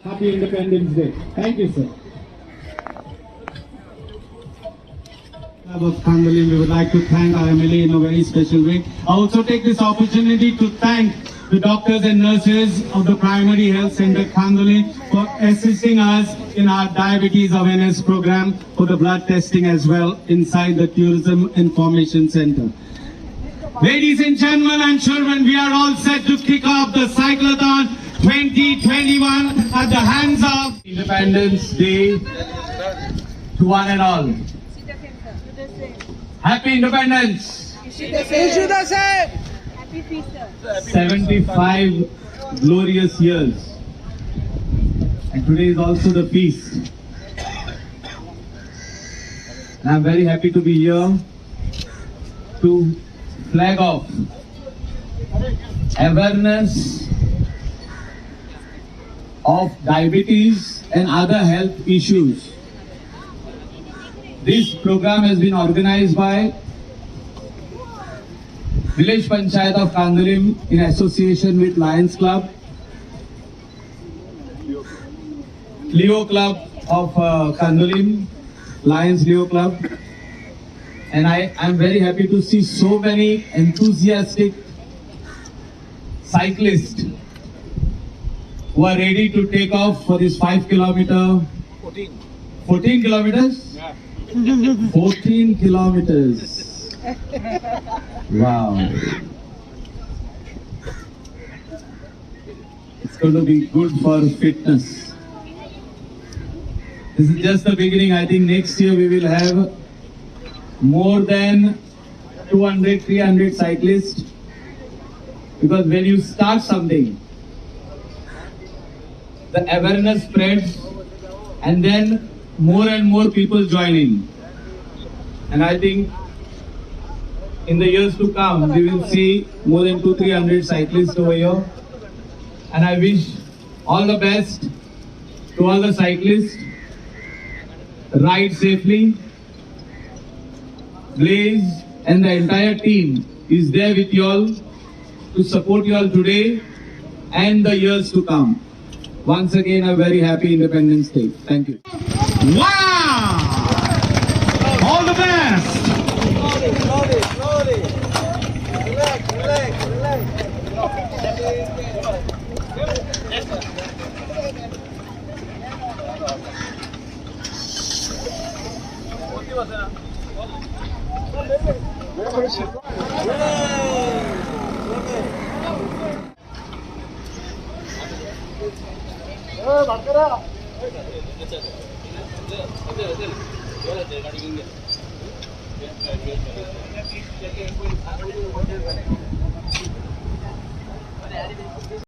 Happy Independence Day. Thank you, sir. Of Kandolim, we would like to thank our MLA in a very special way. I also take this opportunity to thank the doctors and nurses of the Primary Health Center Kandolim for assisting us in our diabetes awareness program for the blood testing as well inside the Tourism Information Center. Ladies and gentlemen and children, we are all set to kick off the Cyclothon 2021 at the hands of Independence Day to one and all. Happy Independence! Happy Easter! 75 glorious years. And today is also the feast. And I'm very happy to be here to flag off awareness of diabetes and other health issues. This program has been organized by Village Panchayat of Kandolim in association with Lions Club, Leo Club of Kandolim, Lions Leo Club, and I am very happy to see so many enthusiastic cyclists who are ready to take off for this 5 kilometer, 14 kilometers? Yeah. 14 kilometers. Wow. It's going to be good for fitness. This is just the beginning. I think next year we will have more than 200, 300 cyclists. Because when you start something, the awareness spreads and then more and more people join in. And I think in the years to come, we will see more than 200-300 cyclists over here. And I wish all the best to all the cyclists. Ride safely. Blaze and the entire team is there with you all to support you all today and the years to come. Once again, a very happy Independence Day. Thank you. Wow! All the best! Slowly.